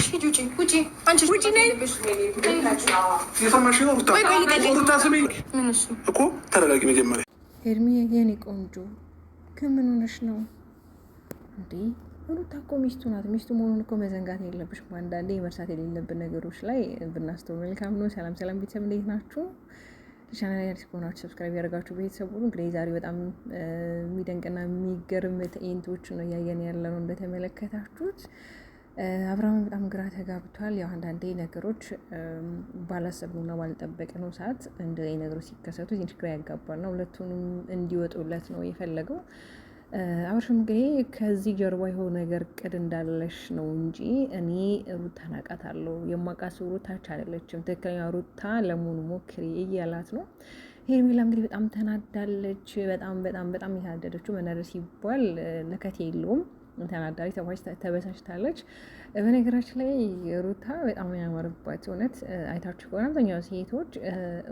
ሂጂ ውጪ አንቺ ውጪ ነይ የሰማሽ ነው ሩታ ስሜኝ እኮ ተረጋጊ መጀመሪያ ሄርሚ የኔ ቆንጆ ከምን ሆነሽ ነው እንዴ? ሩታ እኮ ሚስቱ ናት። ሚስቱ መሆኑን እኮ መዘንጋት የለብሽም። አንዳንዴ መርሳት የሌለብን ነገሮች ላይ ብናስተውል መልካም ነው። ሰላም ሰላም ቤተሰብ እንዴት ናችሁ? ቻናል አዲስ ከሆናችሁ ሰብስክራይብ ያደርጋችሁ ቤተሰቡ። እንግዲህ ዛሬ በጣም የሚደንቅና የሚገርም ትዕይንቶች ነው እያየን ያለ ነው። እንደተመለከታችሁት አብርሃም በጣም ግራ ተጋብቷል። ያው አንዳንዴ ነገሮች ባላሰብነውና ባልጠበቅነው ሰዓት እንደዚህ ነገሮች ሲከሰቱ ትንሽ ግራ ያጋባል ነው። ሁለቱንም እንዲወጡለት ነው የፈለገው። አብርሽም እንግዲህ ከዚህ ጀርባ የሆነ ነገር ቅድ እንዳለሽ ነው እንጂ እኔ ሩታን አውቃታለሁ፣ የማውቃት ሩታች አይደለችም፣ ትክክለኛ ሩታ ለመሆኑ ሞክሪ እያላት ነው። ሄርሜላ እንግዲህ በጣም ተናዳለች። በጣም የተናደደችው መናደድ ሲባል ለከት የለውም። ተናዳሪ ተበሳጭታለች። በነገራችን ላይ ሩታ በጣም ያማረባት እውነት አይታችሁ ከሆነ አብዛኛው ሴቶች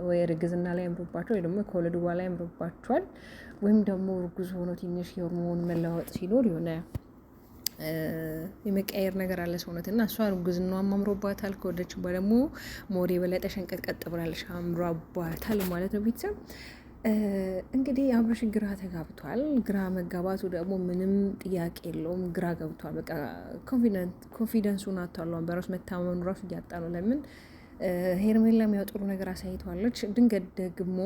ወይ እርግዝና ላይ ያምሩባቸው ወይ ደግሞ ከወለዱ በኋላ ያምሩባቸዋል። ወይም ደግሞ እርጉዝ ሆኖ ትንሽ የሆርሞን መለዋወጥ ሲኖር የሆነ የመቀየር ነገር አለ ሰውነት እና እሷ እርጉዝናዋም አምሮባታል። ከወደች ደግሞ ሞዴ በለጠ ሸንቀጥቀጥ ብላለች፣ አምሮባታል ማለት ነው ቤተሰብ። እንግዲህ አብርሽ ግራ ተጋብቷል። ግራ መጋባቱ ደግሞ ምንም ጥያቄ የለውም። ግራ ገብቷል። በቃ ኮንፊደንሱን አታሏን በራሱ መታመኑ ራሱ እያጣ ነው። ለምን ሄርሜላ የሚያወጥሩ ነገር አሳይተዋለች። ድንገት ደግሞ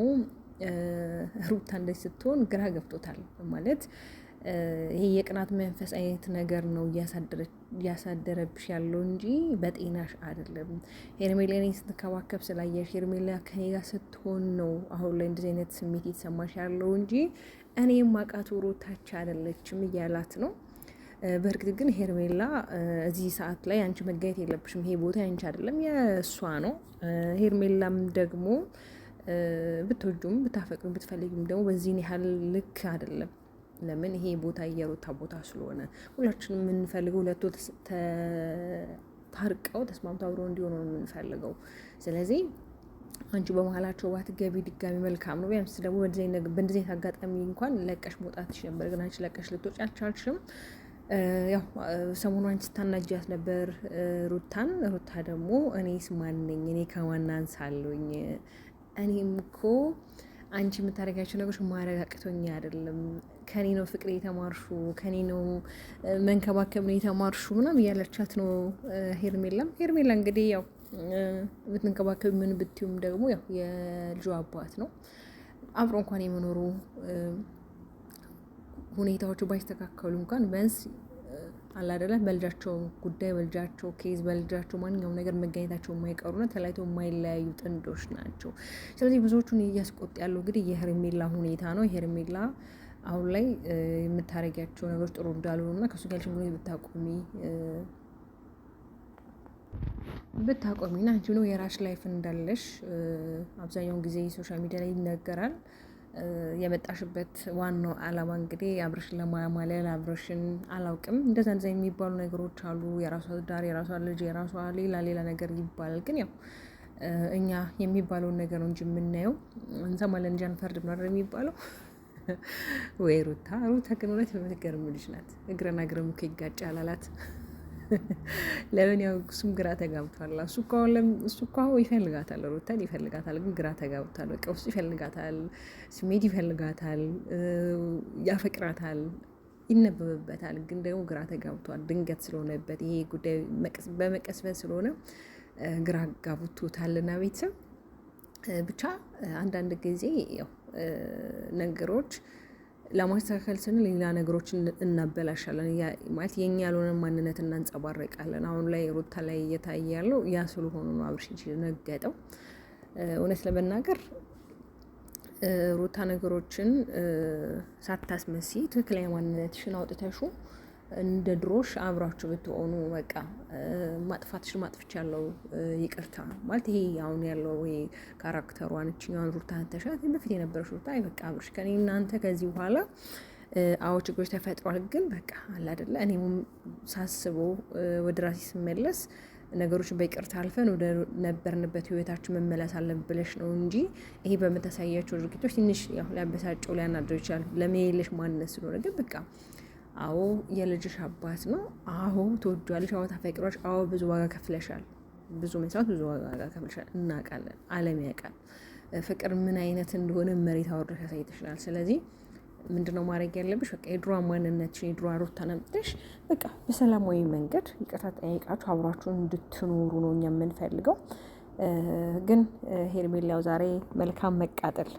ሩታ እንደዚህ ስትሆን ግራ ገብቶታል ማለት ይሄ የቅናት መንፈስ አይነት ነገር ነው እያሳደረብሽ ያለው እንጂ በጤናሽ አይደለም። ሄርሜላ እኔን ስትንከባከብ ስላየሽ ሄርሜላ ከኔ ጋር ስትሆን ነው አሁን ላይ እንደዚህ አይነት ስሜት የተሰማሽ ያለው እንጂ እኔ የማውቃት ሩታች አይደለችም እያላት ነው። በእርግጥ ግን ሄርሜላ እዚህ ሰዓት ላይ አንቺ መጋየት የለብሽም፣ ይሄ ቦታ አንቺ አይደለም የእሷ ነው። ሄርሜላም ደግሞ ብትወጁም ብታፈቅሩም ብትፈልጊም ደግሞ በዚህን ያህል ልክ አይደለም። ለምን ይሄ ቦታ የሩታ ቦታ ስለሆነ ሁላችንም የምንፈልገው ሁለቱ ታርቀው ተስማምተው አብረው እንዲሆኑ ነው የምንፈልገው። ስለዚህ አንቺ በመሀላቸው ባትገቢ ድጋሚ መልካም ነው። ቢያንስ ደግሞ በእንደዚህ አጋጣሚ እንኳን ለቀሽ መውጣት ትችይ ነበር፣ ግን አንቺ ለቀሽ ልትወጪ አልቻልሽም። ያው ሰሞኑን አንቺ ስታናጃት ነበር ሩታን። ሩታ ደግሞ እኔስ ማን ነኝ? እኔ ከማን አንሳለሁኝ? እኔም እኮ አንቺ የምታደርጋቸው ነገሮች ማረጋግጦኝ አይደለም፣ ከኔ ነው ፍቅር የተማርሹ፣ ከኔ ነው መንከባከብ ነው የተማርሹ ምናምን እያለቻት ነው ሄርሜላ እንግዲህ ያው ብትንከባከብ ምን ብትዩም ደግሞ ያው የልጇ አባት ነው። አብሮ እንኳን የመኖሩ ሁኔታዎቹ ባይስተካከሉ እንኳን ቢያንስ አላደለ በልጃቸው ጉዳይ በልጃቸው ኬዝ በልጃቸው ማንኛውም ነገር መገኘታቸው የማይቀሩና ተለያይተው የማይለያዩ ጥንዶች ናቸው። ስለዚህ ብዙዎቹን እያስቆጥ ያለው እንግዲህ የሄርሜላ ሁኔታ ነው። ሄርሜላ አሁን ላይ የምታረጊያቸው ነገሮች ጥሩ እንዳልሆኑና ከሱ ጋር ሽንግሎ ብታቆሚና አንቺ ነው የራሽ ላይፍ እንዳለሽ አብዛኛውን ጊዜ ሶሻል ሚዲያ ላይ ይነገራል። የመጣሽበት ዋናው አላማ እንግዲህ አብርሽን ለማማለል አብርሽን አላውቅም እንደዛ የሚባሉ ነገሮች አሉ። የራሷ ዳር፣ የራሷ ልጅ፣ የራሷ ሌላ ነገር ይባላል። ግን ያው እኛ የሚባለውን ነገር ነው እንጂ የምናየው እንሰማለን እንጂ አንፈርድ ነው የሚባለው። ወይ ሩታ ግን እውነት የምትገርም ልጅ ናት። እግረና እግርም እኮ ይጋጫል አላት። ለምን ያው እሱም ግራ ተጋብቷል። እሱ እኮ ይፈልጋታል፣ ሩታን ይፈልጋታል፣ ግን ግራ ተጋብቷል። በቃ ውስጡ ይፈልጋታል፣ ስሜት ይፈልጋታል፣ ያፈቅራታል፣ ይነበብበታል፣ ግን ደግሞ ግራ ተጋብቷል። ድንገት ስለሆነበት ይሄ ጉዳይ በመቀስበት ስለሆነ ግራ ጋብቶታልና ቤተሰብ ብቻ አንዳንድ ጊዜ ያው ነገሮች ለማስተካከል ስንል ሌላ ነገሮችን እናበላሻለን። ማለት የኛ ያልሆነ ማንነት እናንጸባረቃለን። አሁን ላይ ሩታ ላይ እየታየ ያለው ያ ስለሆኑ ነው አብርሽ ነገጠው። እውነት ለመናገር ሩታ ነገሮችን ሳታስመሲ ትክክለኛ ማንነትሽን አውጥተሹ እንደ ድሮሽ አብራችሁ ብትሆኑ በቃ ማጥፋትሽ ማጥፍቻለሁ ይቅርታ ማለት ይሄ አሁን ያለው ወይ ካራክተሯን እችኛዋን ሩታ ተሻት በፊት የነበረሽ ሩታ በቃ አብርሽ ከኔ እናንተ ከዚህ በኋላ አዎ ችግሮች ተፈጥሯል፣ ግን በቃ አለ አይደለ እኔም ሳስበው ወደ ራሴ ስመለስ ነገሮችን በይቅርታ አልፈን ወደ ነበርንበት ህይወታችን መመለስ አለብን ብለሽ ነው እንጂ ይሄ በምታሳያቸው ድርጊቶች ትንሽ ያው ሊያበሳጨው ሊያናደው ይችላል። ለመሄልሽ ማንነት ስለሆነ ግን በቃ አዎ የልጅሽ አባት ነው። አዎ ትወጂዋለሽ። አዎ ታፈቅሯች። አዎ ብዙ ዋጋ ከፍለሻል። ብዙ መስዋዕት፣ ብዙ ዋጋ ከፍለሻል። እናውቃለን። ዓለም ያውቃል ፍቅር ምን አይነት እንደሆነ መሬት አወርደሽ ያሳይተሽናል። ስለዚህ ምንድነው ማድረግ ያለብሽ? በቃ የድሮ ማንነትሽን የድሮ ሩታን አምጥተሽ በቃ በሰላማዊ መንገድ ይቅርታ ጠይቃችሁ አብራችሁን እንድትኖሩ ነው እኛ የምንፈልገው። ግን ሄርሜላው ዛሬ መልካም መቃጠል